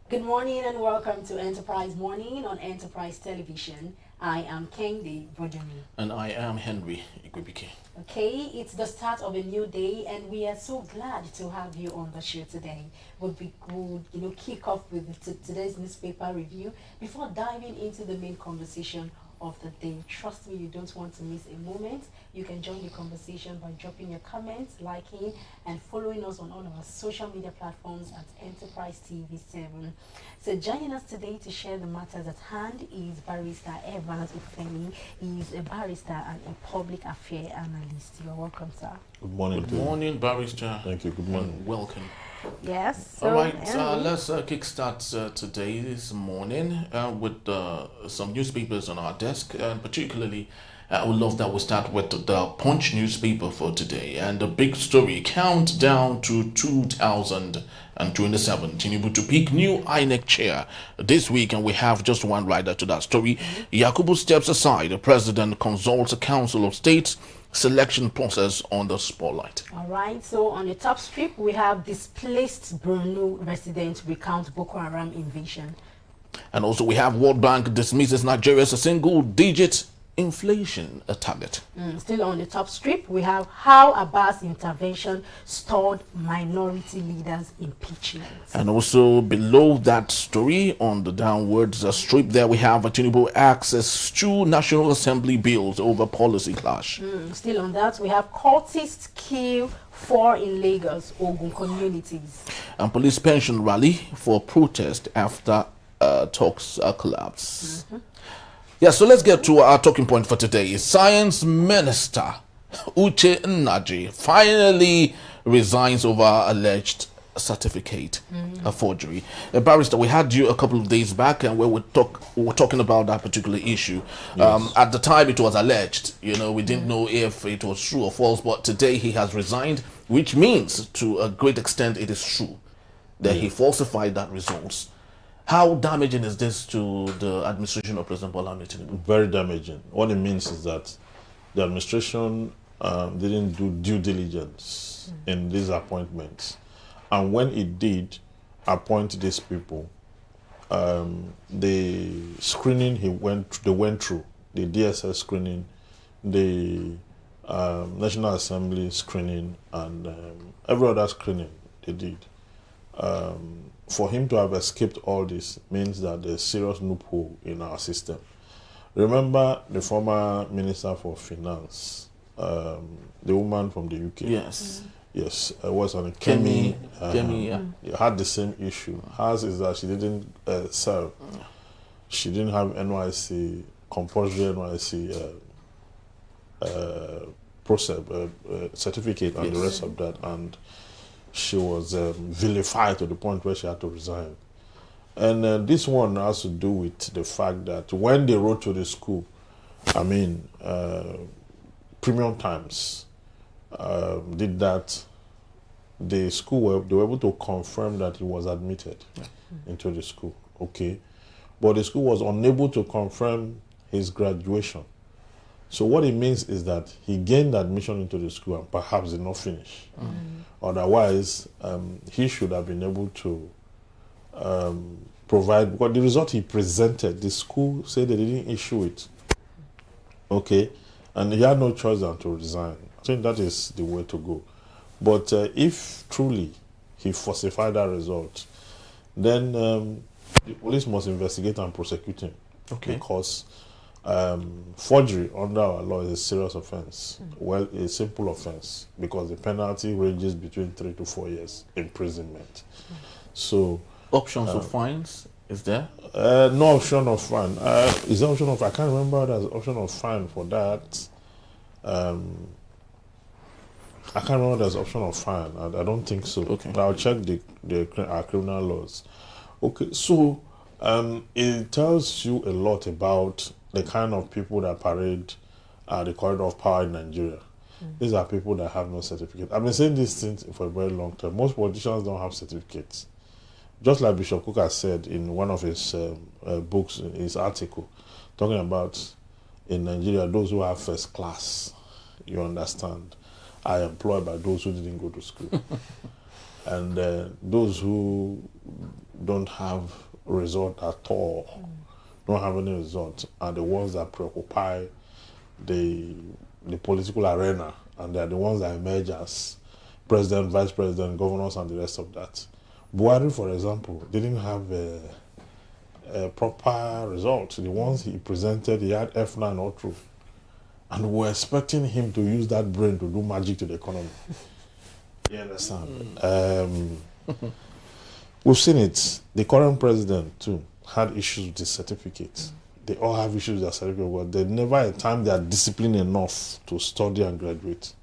Good morning and welcome to Enterprise Morning on Enterprise Television. I am Kendi Bodumi. And I am Henry Igwebike. Okay, it's the start of a new day and we are so glad to have you on the show today. We'll kick off with today's newspaper review before diving into the main conversation of the day. Trust me, you don't want to miss a moment. You can join the conversation by dropping your comments, liking, and following us on all our social media platforms at Enterprise TV7. So joining us today to share the matters at hand is Barrister Evans Ufeni. He is a barrister and a public affairs analyst. You are welcome, sir. Good morning. Good morning, Barrister. Thank you. Good morning. Welcome. Yes. All right, let's kickstart today this morning with some newspapers on our desk, and particularly I would love that we start with the Punch newspaper for today. And the big story, countdown to 2027, Tinubu to pick new INEC chair this week, and we have just one rider to that story. Yakubu steps aside, the president consults a council of states selection process on the spotlight. All right, so on the top strip, we have displaced Borno residents recount Boko Haram invasion. And also we have World Bank dismisses Nigeria's single-digit inflation target. Still on the top strip, we have how Abbas intervention stalled minority leaders' impeachment. And also below that story, on the downwards strip there, we have Tinubu access to National Assembly bills over policy clash. Still on that, we have cultists kill 4 in Lagos, Ogun communities. And police pension rally for protest after talks collapse. Yeah, so let's get to our talking point for today. Science Minister Uche Nnaji finally resigns over alleged certificate forgery. Barrister, we had you a couple of days back and we were talking about that particular issue. Yes. At the time it was alleged, we didn't know if it was true or false, but today he has resigned, which means to a great extent it is true that he falsified that results. How damaging is this to the administration of President Bola Tinubu? Very damaging. What it means is that the administration didn't do due diligence in these appointments. And when it did appoint these people, the screening they went through, the DSS screening, the National Assembly screening, and every other screening they did. For him to have escaped all this means that there's serious loophole in our system. Remember the former Minister for Finance, the woman from the UK? Yes. Yes, it was on Kemi, had the same issue. Hers is that she didn't serve. She didn't have NYC, compulsory NYC process, certificate and the rest of that. And she was vilified to the point where she had to resign. And this one has to do with the fact that when they wrote to the school, Premium Times did that, the school, they were able to confirm that he was admitted into the school, okay? But the school was unable to confirm his graduation. So what it means is that he gained admission into the school and perhaps did not finish. Otherwise, he should have been able to provide, because the result he presented, the school said they didn't issue it. Okay? And he had no choice than to resign. I think that is the way to go. But if truly he falsified that result, then the police must investigate and prosecute him. Okay. Because forgery under our law is a serious offense. Well, a simple offense because the penalty ranges between 3 to 4 years imprisonment. So Options of fines, is there? no option of fine. Is there option of? I can't remember there's option of fine for that. I can't remember there's option of fine. I don't think so. Okay. I'll check our criminal laws. Okay, so it tells you a lot about the kind of people that parade the corridor of power in Nigeria. These are people that have no certificate. I've been saying these things for a very long time. Most politicians don't have certificates. Just like Bishop Cook has said in one of his books, his article, talking about in Nigeria, those who have first class, you understand, are employed by those who didn't go to school. And those who don't have result at all, don't have any result, are the ones that preoccupy the political arena, and they're the ones that emerge as president, vice president, governors, and the rest of that. Buhari, for example, didn't have a proper result. The ones he presented, he had F9 all through. And we're expecting him to use that brain to do magic to the economy. You understand? We've seen it. The current president, too, had issues with his certificate. They all have issues with their certificate, but there's never a time they are disciplined enough to study and graduate.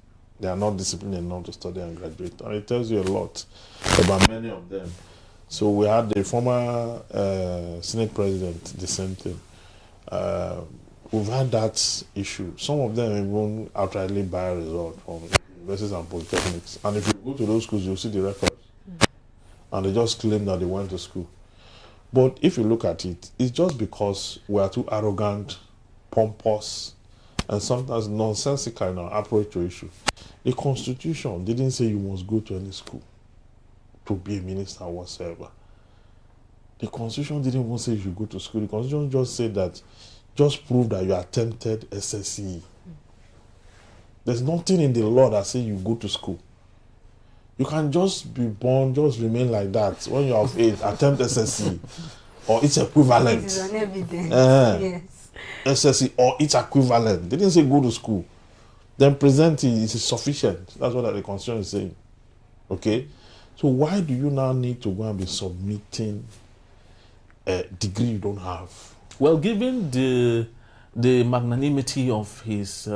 They are not disciplined enough to study and graduate. And it tells you a lot about many of them. So we had the former Senate president, the same thing. We've had that issue. Some of them even outrightly buy a result from universities and polytechnics. And if you go to those schools, you'll see the records. And they just claim that they went to school. But if you look at it, it's just because we are too arrogant, pompous, and sometimes nonsensical in our approach to issue. The Constitution didn't say you must go to any school to be a minister or whatsoever. The Constitution didn't even say you should go to school. The Constitution just said that just prove that you attempted SSE. There's nothing in the law that says you go to school. You can just be born, just remain like that. When you're of age, attempt SSE or its equivalent. It is an evidence. Yes. SSE or its equivalent. They didn't say go to school. Then present it is sufficient. That's what the Constitution is saying. Okay? So why do you now need to go and be submitting a degree you don't have? Well, given the magnanimity of his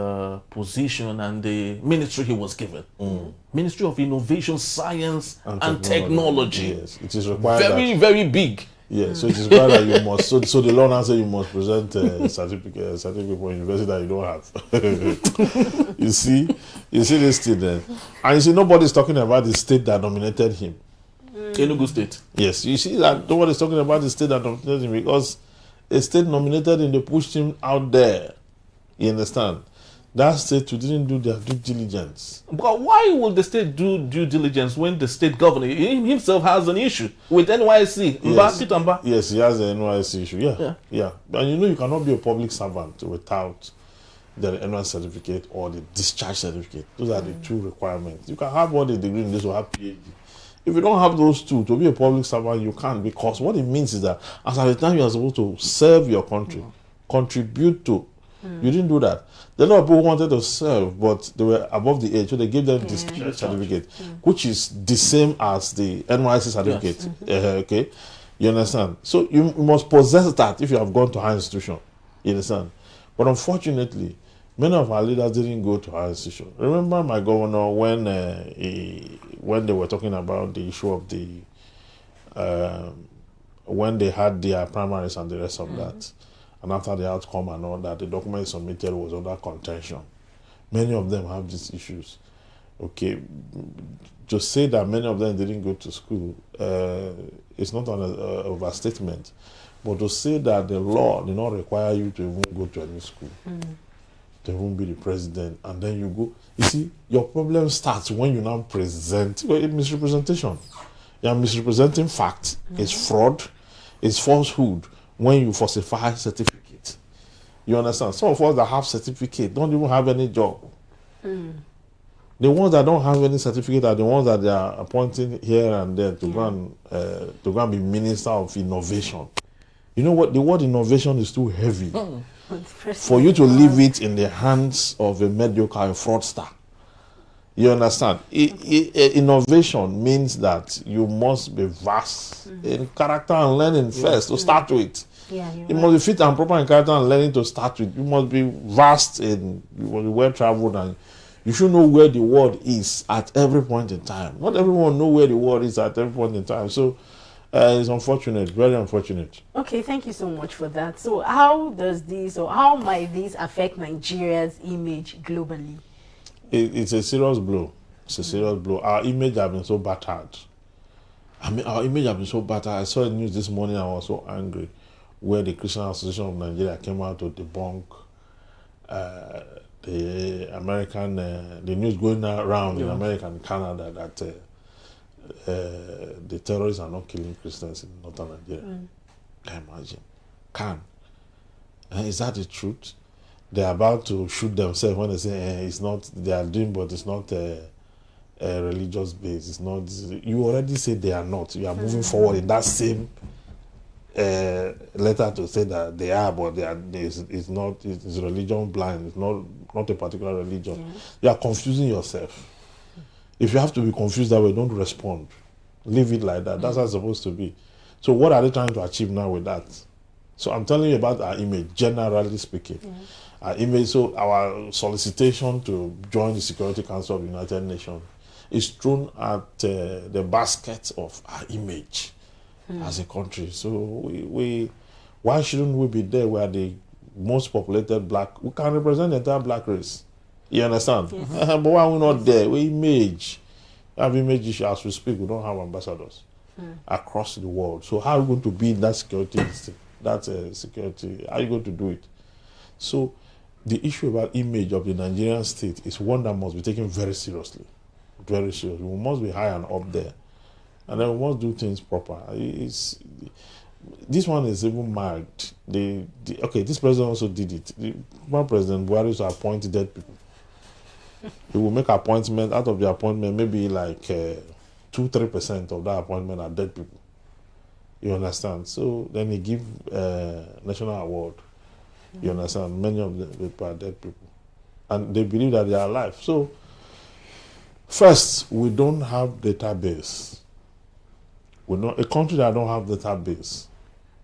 position and the ministry he was given, Ministry of Innovation, Science and Technology. Yes, it is required. Very big. Yes, so it is required that you must. So the law now says you must present a certificate for university that you don't have. you see this thing there, and you see nobody's talking about the state that nominated him. Enugu State. Yes, you see that nobody's talking about the state that nominated him because a state nominated him, they pushed him out there. You understand? That state didn't do their due diligence. But why would the state do due diligence when the state governor himself has an issue with NYC? Yes, he has an NYC issue. Yeah. And you cannot be a public servant without the NYC certificate or the discharge certificate. Those are the two requirements. You can have all the degree in this or have PhD. If you don't have those two, to be a public servant, you can't, because what it means is that as at the time you are supposed to serve your country, contribute to, you didn't do that. There are a lot of people who wanted to serve, but they were above the age, so they gave them this certificate, which is the same as the NYC certificate. Yes. Okay, you understand? So you must possess that if you have gone to higher institution. You understand? But unfortunately, many of our leaders didn't go to higher institution. Remember my governor when they were talking about the issue of the when they had their primaries and the rest of that. And after the outcome and all that, the document submitted was under contention. Many of them have these issues. Okay, to say that many of them didn't go to school, it's not an overstatement. But to say that the law did not require you to even go to any school, to even be the president, and then you go. You see, your problem starts when you now present misrepresentation. You are misrepresenting facts. It's fraud. It's falsehood. When you falsify certificate, you understand? Some of us that have certificate don't even have any job. The ones that don't have any certificate are the ones that they are appointing here and there to go and be minister of innovation. You know what? The word innovation is too heavy for you to leave it in the hands of a mediocre fraudster. You understand? Innovation means that you must be vast in character and learning first to start with. You must be fit and proper in character and learning to start with. You must be vast in, you must be well traveled, and you should know where the world is at every point in time. Not everyone know where the world is at every point in time. So it's unfortunate, very unfortunate. Okay, thank you so much for that. So how does this, or how might this affect Nigeria's image globally? It's a serious blow. It's a serious blow. Our image has been so battered. Our image has been so battered. I saw the news this morning. I was so angry, where the Christian Association of Nigeria came out to debunk the American, the news going around in America and Canada that the terrorists are not killing Christians in northern Nigeria. Can you imagine? Can. Is that the truth? They're about to shoot themselves when they say it's not, they are doing, but it's not a religious base. It's not, you already said they are not. You are moving forward in that same letter to say that they are, but they are, it's not, it's religion blind. It's not a particular religion. You are confusing yourself. If you have to be confused that way, don't respond. Leave it like that. That's how it's supposed to be. So what are they trying to achieve now with that? So I'm telling you about our image, generally speaking. Our image, so our solicitation to join the Security Council of the United Nations is thrown at the basket of our image as a country. So why shouldn't we be there where the most populated black, we can represent the entire black race. You understand? Yes. But why are we not there? We image. We have image issue as we speak. We don't have ambassadors across the world. So how are we going to be in that security? Security. How are you going to do it? So the issue about image of the Nigerian state is one that must be taken very seriously. Very seriously. We must be high and up there. And then we must do things proper. This one is even marked. Okay, this president also did it. One President Buhari used to appoint dead people. He will make appointment, out of the appointment, maybe like 2-3% of that appointment are dead people. You understand? So then he give national award. You understand? Many of the people are dead people. And they believe that they are alive. So first, we don't have database. We're not a country that don't have database,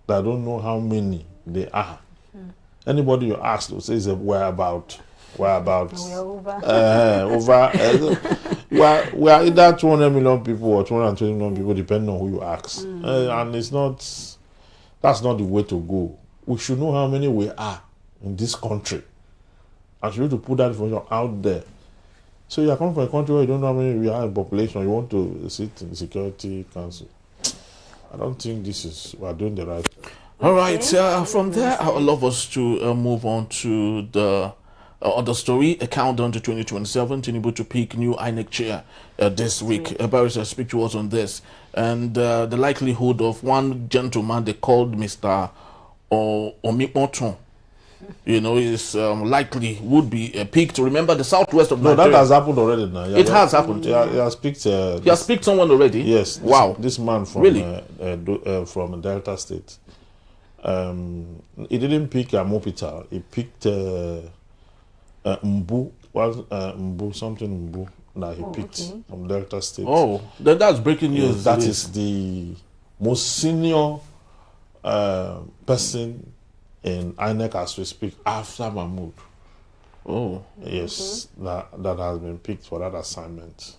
that don't know how many they are. Anybody you ask will say whereabouts. We are either 200 million people or 220 million people, depending on who you ask. And that's not the way to go. We should know how many we are in this country. And should be able to put that information out there. So you are coming from a country where you don't know how many we are in population, you want to sit in the Security Council. I don't think we are doing the right thing. All right, from there, I would love us to move on to the other story, a countdown to 2027, Tinubu to pick new INEC chair this week. Barrister, speak to us on this. And the likelihood of one gentleman they called Mr. Omikmoton, is likely would be picked. Remember the southwest of Nigeria. No, that has happened already now. It has happened. He has picked. He has picked someone already? Yes. Wow. This man from from Delta State. He didn't pick Mopita. He picked Mbu that he picked from Delta State. Oh, that's breaking news. Yes, that is the most senior person in INEC as we speak after Mahmood. Oh. Yes, that has been picked for that assignment.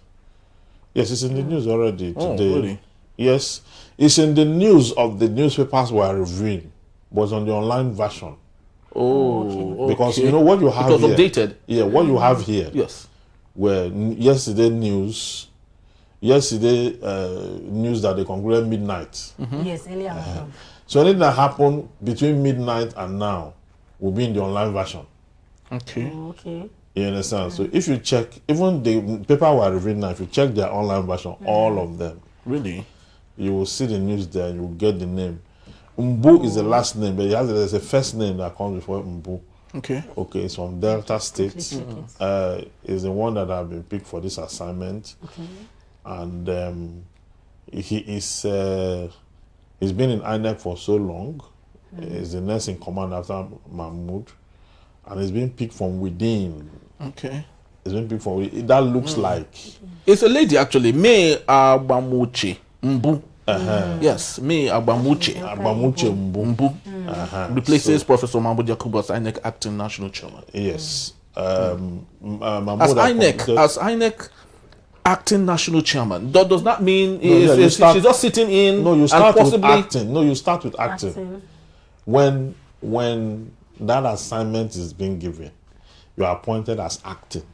Yes, it's in the news already today. Oh, really? Yes, it's in the news of the newspapers were reviewing, but on the online version. Oh, okay. Because you know what you have here. Updated. Yeah, what you have here. Yes. Were yesterday news that they concluded midnight. Yes, earlier. So anything that happened between midnight and now will be in the online version. Okay. Okay. You understand? So if you check, even the paper we're reviewing now, if you check their online version, all of them. Really? You will see the news there, you will get the name. Mbu is the last name, but there's a first name that comes before Mbu. Okay. Okay, it's from Delta State. Is the one that have been picked for this assignment. Okay. And he's been in INEC for so long. He's the next in command after Mahmoud. And he's been picked from within. Okay. He's been picked from within. That looks like. It's a lady actually, May Agbamuche Mbu. Yes, May Agbamuche. Agbamuche Mbu. Replaces Professor Mahmoud Yakubu as INEC acting national chairman. Yes. As INEC acting national chairman, does that mean she's just sitting in? No, you start with acting. No, you start with acting. When that assignment is being given, you are appointed as acting.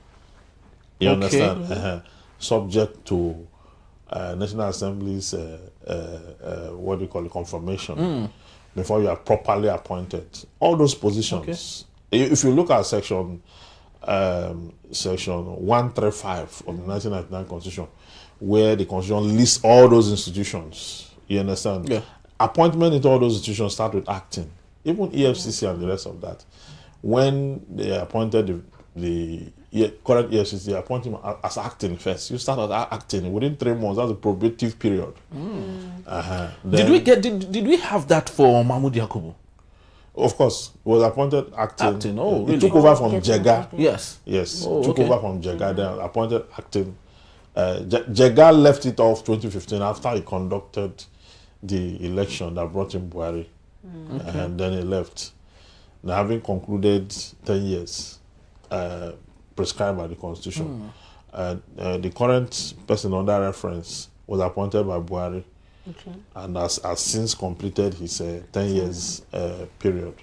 You understand? Subject to National Assembly's what do you call it, confirmation before you are properly appointed. All those positions. If you look at section 135 of the 1999 Constitution, where the constitution lists all those institutions. You understand? Yeah. Appointment into all those institutions start with acting. Even EFCC and the rest of that. When they appointed the current EFCC, they appoint him as acting first. You start as acting within 3 months. That's a probative period. Did we have that for Mahmoud Yakubu? Of course, he was appointed acting. Acting, oh, He really? took over from Jega. Yes. Yes, Oh, took okay. over from Jega, then appointed acting. Jega left it off 2015 after he conducted the election that brought him Buhari. And then he left. Now, having concluded 10 years prescribed by the constitution, the current person under reference was appointed by Buhari. Okay. And has since completed his 10 years period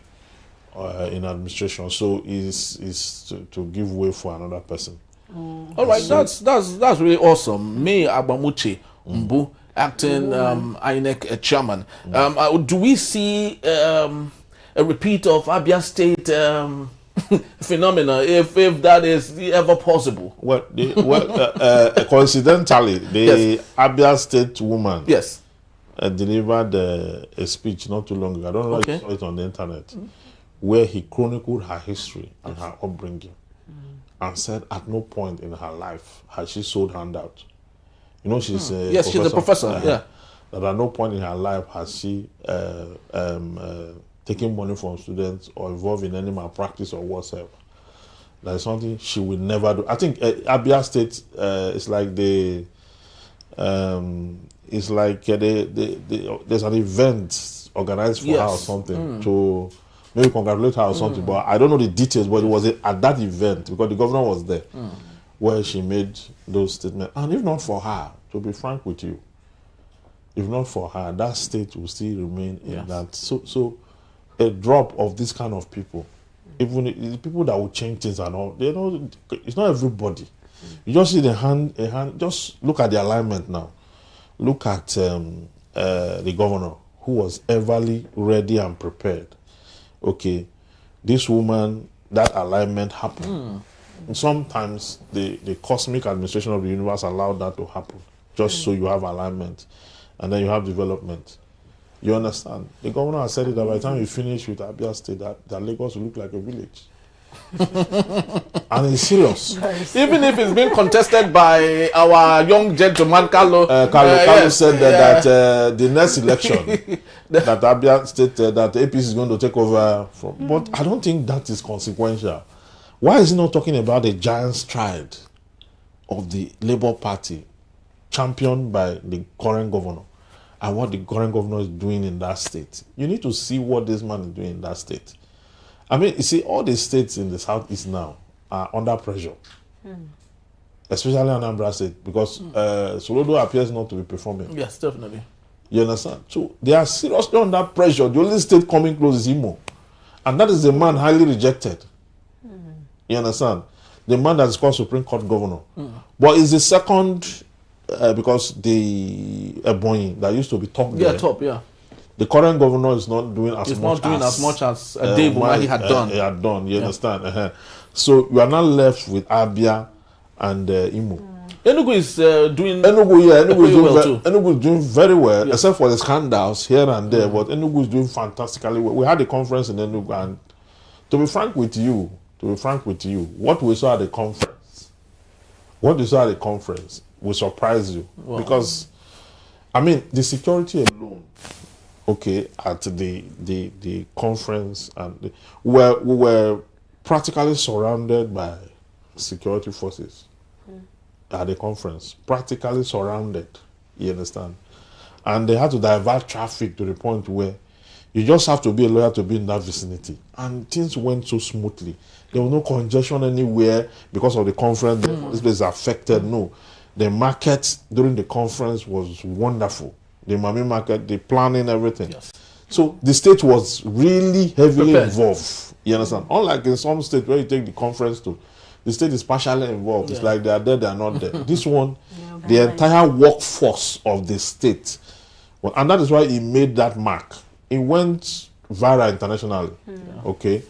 in administration. So is to give way for another person. All right, that's really awesome. Me Agbamuche Mbu, acting INEC chairman. Do we see a repeat of Abia State phenomena if that is ever possible? Well, coincidentally, the Abia State woman delivered a speech not too long ago. I don't know if you saw it on the internet, where he chronicled her history and her upbringing, and said at no point in her life has she sold handout. You know, she's a professor. She's a professor. That at no point in her life has she taken money from students or involved in any malpractice or whatsoever. That is something she will never do. I think Abia State is like it's like there's an event organized for her or something to maybe congratulate her or something, but I don't know the details, but it was at that event, because the governor was there, where she made those statements. And if not for her, to be frank with you, if not for her, that state will still remain in that. So a drop of this kind of people, even the people that will change things and all, they know it's not everybody. You just see a hand, just look at the alignment now. Look at the governor, who was everly ready and prepared. Okay, this woman, that alignment happened. And sometimes the cosmic administration of the universe allowed that to happen, just so you have alignment, and then you have development. You understand? The governor has said it that by the time you finish with Abia State, that Lagos will look like a village. And it's serious. Even if it's being contested by our young gentleman, Carlo said that the next election, that Abia State, that the APC is going to take over from. But I don't think that is consequential. Why is he not talking about the giant stride of the Labour Party, championed by the current governor, and what the current governor is doing in that state? You need to see what this man is doing in that state. I mean, you see, all the states in the southeast now are under pressure, especially Anambra State, because Solodo appears not to be performing. Yes, definitely. You understand? So they are seriously under pressure. The only state coming close is Imo, and that is the man highly rejected. You understand? The man that is called Supreme Court Governor, but is the second because the Ebonyi that used to be top there. The current governor is not doing as much as Dave Umahi had done. He had done, you understand? So you are now left with Abia and Imo. Enugu is doing Enugu is doing very well, except for the scandals here and there. But Enugu is doing fantastically well. We had a conference in Enugu, and to be frank with you, what we saw at the conference, will surprise you. Wow. Because, I mean, the security alone, okay, at the conference, and we were practically surrounded by security forces at the conference, practically surrounded, you understand? And they had to divert traffic to the point where you just have to be a lawyer to be in that vicinity. And things went so smoothly. There was no congestion anywhere because of the conference. This place is affected. No. The market during the conference was wonderful. The Mami market, the planning, everything. Yes. So the state was really heavily involved. You understand? Unlike in some states where you take the conference to, the state is partially involved. It's like they are there, they are not there. This one, the entire workforce of the state. Well, and that is why he made that mark. It went viral internationally. Okay?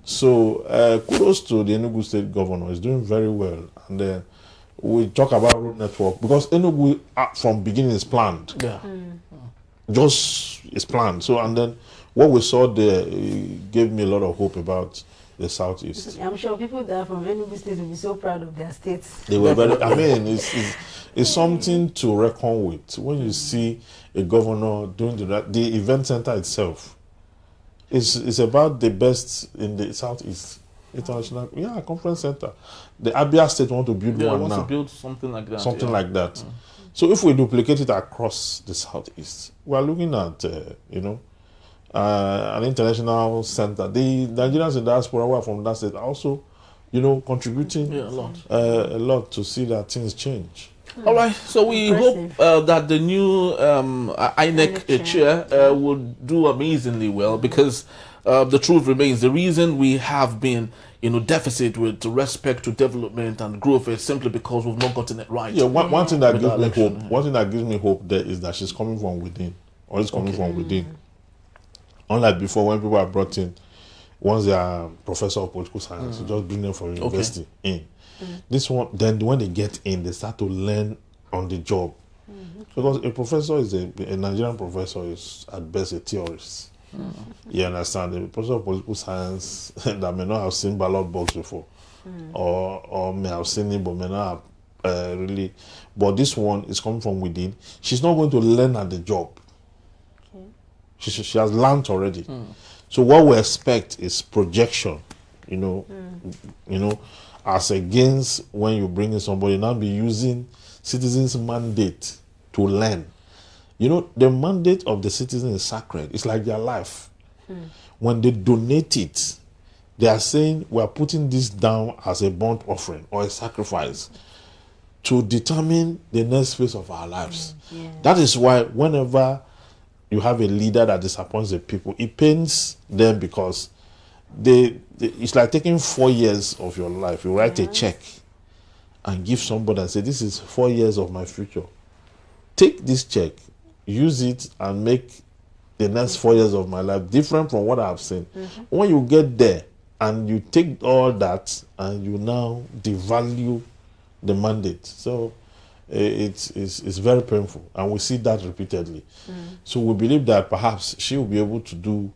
So kudos to the Enugu State governor. He's doing very well. And we talk about road network because Enugu from beginning is planned. Yeah. Just is planned. So and then what we saw there gave me a lot of hope about the southeast. I'm sure people that are from Enugu State will be so proud of their states. They were very. I mean, it's something to reckon with when you see a governor doing the event center itself. It's about the best in the southeast. International, conference center. The Abia State want to build one wants now. to build something like that. Something like that. So if we duplicate it across the southeast, we are looking at an international center. The Nigerians in diaspora who are from that state are also, contributing a lot to see that things change. All right, so we hope that the new INEC chair will do amazingly well, because the truth remains, the reason we have been deficit with respect to development and growth is simply because we've not gotten it right. Yeah, one thing that gives me hope. One thing that gives me hope there is that she's coming from within, or is coming from within. Unlike before, when people are brought in, once they are professor of political science, you just bring them from university in. This one, then when they get in, they start to learn on the job. Because a professor is a Nigerian professor is at best a theorist. You understand? The professor of political science that may not have seen ballot box before, or may have seen it but may not have really. But this one is coming from within. She's not going to learn at the job. She has learned already. So what we expect is projection. As against when you bring in somebody, now be using citizens' mandate to learn. The mandate of the citizen is sacred. It's like their life. When they donate it, they are saying, we are putting this down as a burnt offering or a sacrifice to determine the next phase of our lives. That is why whenever you have a leader that disappoints the people, it pains them, because it's like taking 4 years of your life. You write a check and give somebody and say, this is 4 years of my future. Take this check, use it, and make the next 4 years of my life different from what I've seen. When you get there and you take all that and you now devalue the mandate, so it's very painful, and we see that repeatedly. So we believe that perhaps she will be able to do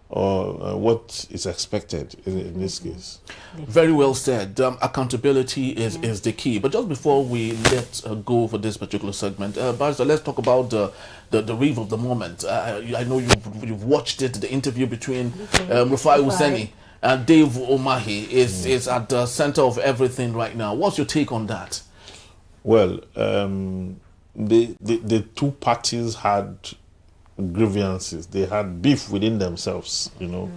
what is expected in this case. Very well said. Accountability is the key. But just before we let go for this particular segment, Barrister, let's talk about the reeve of the moment. I know you've watched it. The interview between Rufai Hussaini and Dave Umahi is at the center of everything right now. What's your take on that? Well, the two parties had grievances. They had beef within themselves, and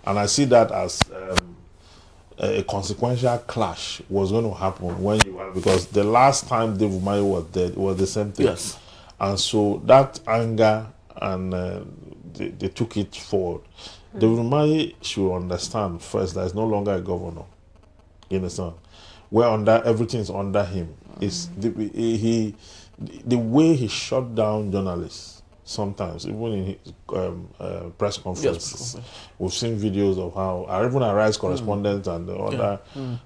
I see that as a consequential clash was going to happen because the last time Dave Umahi was dead, it was the same thing. Yes. And so that anger, and they took it forward. David Umahi should understand first that he's no longer a governor. You understand? Everything is under him. It's the way he shut down journalists. Sometimes, even in his press conferences, we've seen videos of how, even Arise correspondents and the other,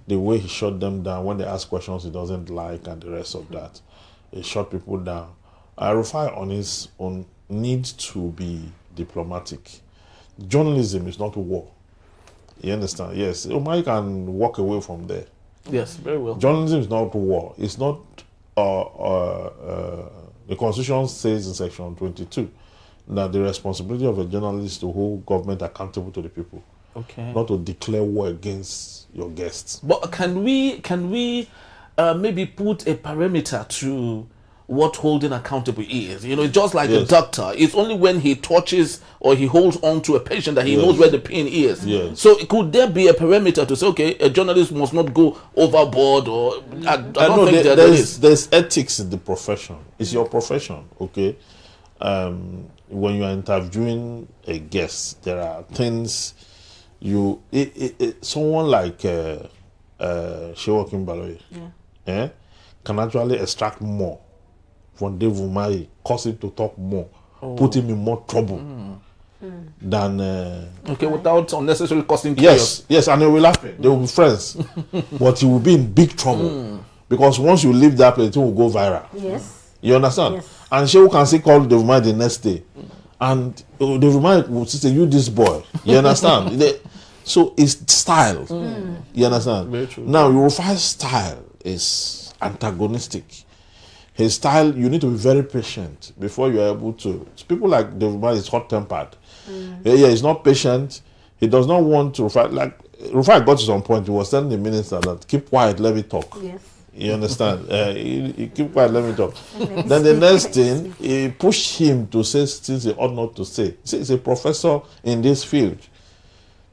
the way he shut them down when they ask questions he doesn't like and the rest of that. He shut people down. Rufai on his own needs to be diplomatic. Journalism is not war. You understand? Yes, Umahi can walk away from there. Yes, very well. Journalism is not war. It's not the Constitution says in section 22 that the responsibility of a journalist is to hold government accountable to the people. Okay. Not to declare war against your guests. But can we maybe put a parameter to what holding accountable is? It's just like a doctor. It's only when he touches or he holds on to a patient that he knows where the pain is. Yes. So could there be a parameter to say, okay, a journalist must not go overboard, or I don't think there's ethics in the profession. It's your profession, okay? When you are interviewing a guest, there are things someone like Shewa Kimbaloye can actually extract more from Dave Umahi, cause him to talk more, put him in more trouble than without unnecessarily causing chaos. Yes, and they will be laughing. They will be friends, but he will be in big trouble Because once you leave that place, it will go viral. Yes. You understand? Yes. And Shehu can still call Devumai the next day. And Devumai will say, you this boy. You understand? So it's style. You understand? Very true. Now, Rufai's style is antagonistic. His style, you need to be very patient before you're able to. People like Devumai is hot-tempered. Yeah, he's not patient. He does not want to Rufai. Like, Rufai got to some point, he was telling the minister that, keep quiet, let me talk. Yes. You understand? He keep quiet, let me talk. Then the next thing, he pushed him to say things he ought not to say. See, he's a professor in this field.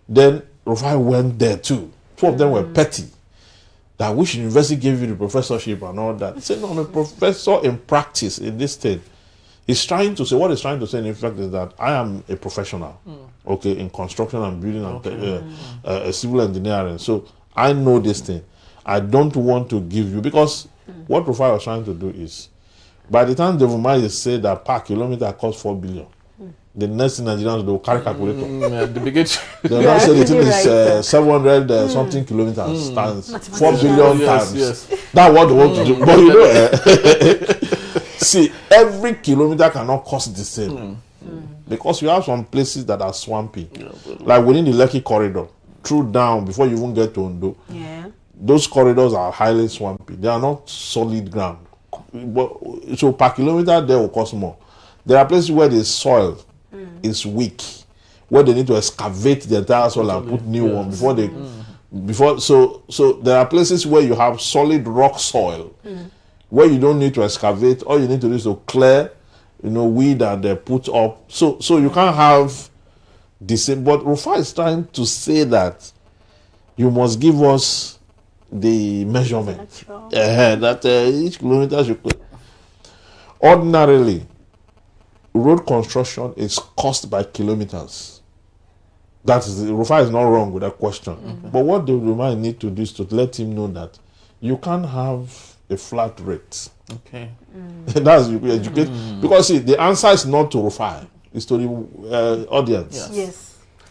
Then Rufai went there too. Two of them were petty. That which university gave you the professorship and all that. He said, no, I'm a professor in practice in this thing. He's trying to say, what he's trying to say in effect is that I am a professional, okay, in construction and building and civil engineering. So I know this thing. I don't want to give you, because what Rufai was trying to do is, by the time Devumai say that per kilometer costs 4 billion, the next thing Nigerians will carry calculator. They now say the thing is 700 something kilometers times 4 billion times. Yes. That's what they want to do. But you know, see, every kilometer cannot cost the same. Because you have some places that are swampy. Like within the Lekki corridor, through down before you even get to Ondo. Yeah. Those corridors are highly swampy. They are not solid ground. So per kilometer there will cost more. There are places where the soil is weak, where they need to excavate the entire soil and put new one before they so there are places where you have solid rock soil where you don't need to excavate. All you need to do is to clear, weed and they put up. So you can't have the same. But Rufai is trying to say that you must give us the measurement that each kilometer should put. Ordinarily, road construction is cost by kilometers. That is, Rufai is not wrong with that question. But what the Rufai need to do is to let him know that you can't have a flat rate. Okay. That's you educate. Because see, the answer is not to Rufai, it's to the audience. Yes.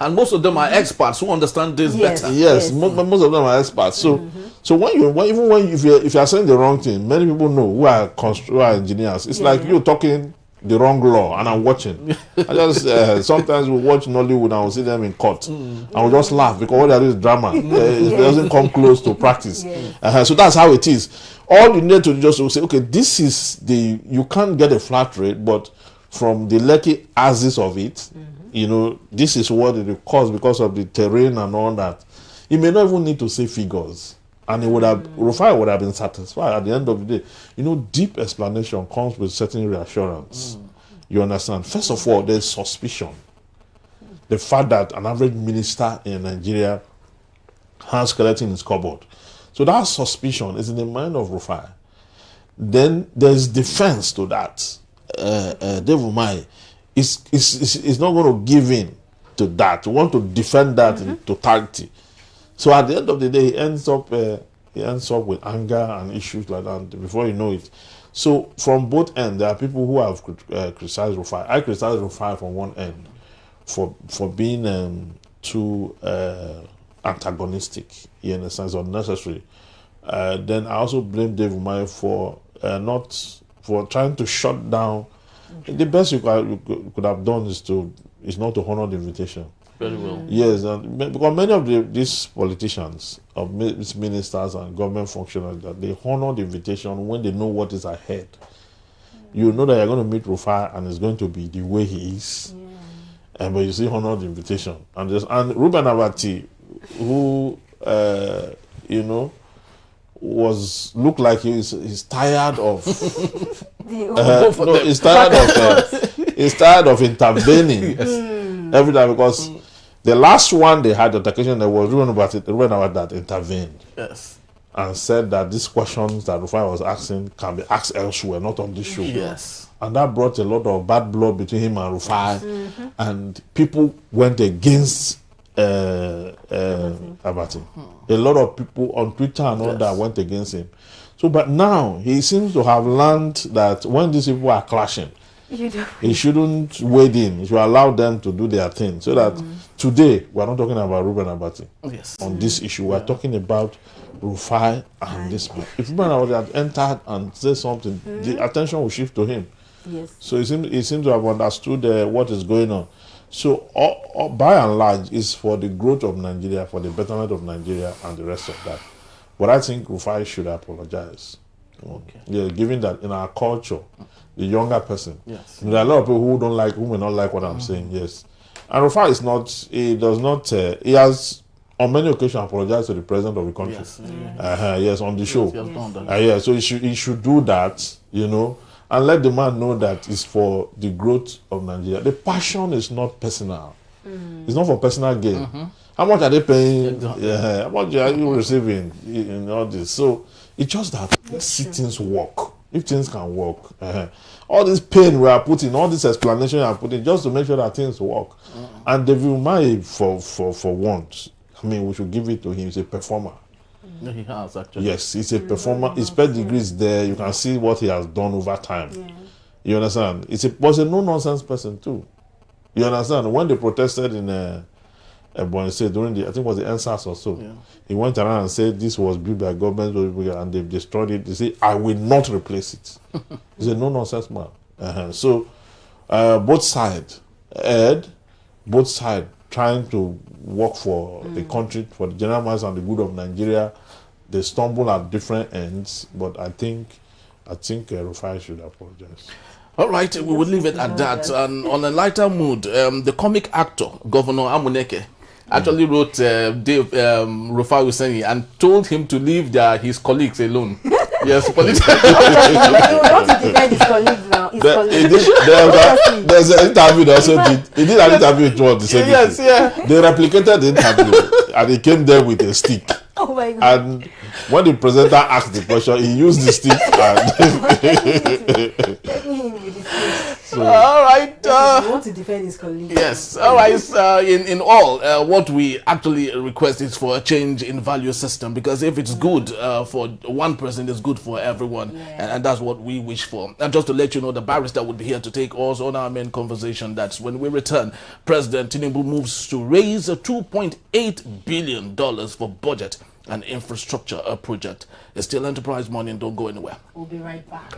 And most of them are experts who understand this better. Yes. Most of them are experts. So if you are saying the wrong thing, many people know who are engineers. It's like you talking the wrong law, and I'm watching. I just sometimes we watch Nollywood and we see them in court, and we just laugh because what there is drama. It doesn't come close to practice. So that's how it is. All you need to just say, okay, this is you can't get a flat rate, but from the Lekki axis of it, this is what it will cost because of the terrain and all that. You may not even need to say figures. And Rufai would have been satisfied at the end of the day. Deep explanation comes with certain reassurance. You understand? First of all, there's suspicion. The fact that an average minister in Nigeria has skeleton in his cupboard. So that suspicion is in the mind of Rufai. Then there's defense to that. Devumai is not going to give in to that. We want to defend that in totality. So at the end of the day, he ends up with anger and issues like that before you know it. So from both ends, there are people who have criticized Rufai. I criticized Rufai from one end for being too antagonistic, in a sense, unnecessary. Then I also blame Devumai for trying to shut down. The best you could have done is not to honor the invitation. Very well. Yes, because many of these politicians, these ministers and government functionaries, that they honor the invitation when they know what is ahead. You know that you're going to meet Rufai and it's going to be the way he is. But you see, honor the invitation. And Reuben Abati, who looked like he's tired of he's tired of intervening every time, because the last one they had the occasion, there was Reuben Abati that intervened and said that these questions that Rufai was asking can be asked elsewhere, not on this show. And that brought a lot of bad blood between him and Rufai, and people went against Abati. A lot of people on Twitter and all that went against him. So, but now he seems to have learned that when these people are clashing, he shouldn't wade in. He should allow them to do their thing, so that today we are not talking about Ruben Abati Yes. on this issue. We are talking about Rufai and this man. If Ruben Abati had entered and said something, the attention will shift to him. Yes. So he seems to have understood what is going on. So by and large, it's for the growth of Nigeria, for the betterment of Nigeria, and the rest of that. But I think Rufai should apologize. Okay. Yeah, given that in our culture, the younger person, Yes. there are a lot of people who may not like what I'm saying. Yes, and Rufai is not. He does not. He has on many occasions apologized to the president of the country. Yes. Yes, on the show. Yes, he has done that. Yeah, so he should do that. And let the man know that it's for the growth of Nigeria. The passion is not personal. It's not for personal gain. How much are they paying? Exactly. Yeah, how much are you receiving in all this? So it's just that let's see things work. If things can work, all this pain we are putting, all this explanation we are putting, just to make sure that things work. And David Umahi, for once, I mean, we should give it to him. He's a performer. No, he has actually. Yes, he's a performer. His pedigree is there. You can see what he has done over time. Yeah. You understand? Was a no-nonsense person too. You understand? When they protested in Ebonyi during I think it was the NSAS or so, he went around and said this was built by government and they've destroyed it. They say, I will not replace it. He's a no-nonsense man. So both sides, trying to work for the country, for the general mass and the good of Nigeria. They stumble at different ends, but I think Rufai should apologize. All right, we will leave it at that. And on a lighter mood, the comic actor, Governor Amuneke, actually wrote Dave Rufai Hussein and told him to leave his colleagues alone. Yes, political. You want to defend his colleagues now. There's an interview that also did. He did an interview with one the same Yes, thing. yeah. They replicated the interview and he came there with a stick. Oh my God. And when the presenter asked the question, he used the stick All right. You want to defend his colleagues. Yes. All right. In all, what we actually request is for a change in value system, because if it's good for one person, it's good for everyone, and that's what we wish for. And just to let you know, the barrister would be here to take us on our main conversation. That's when we return. President Tinubu moves to raise $2.8 billion for budget and infrastructure project. It's still enterprise money, and don't go anywhere. We'll be right back.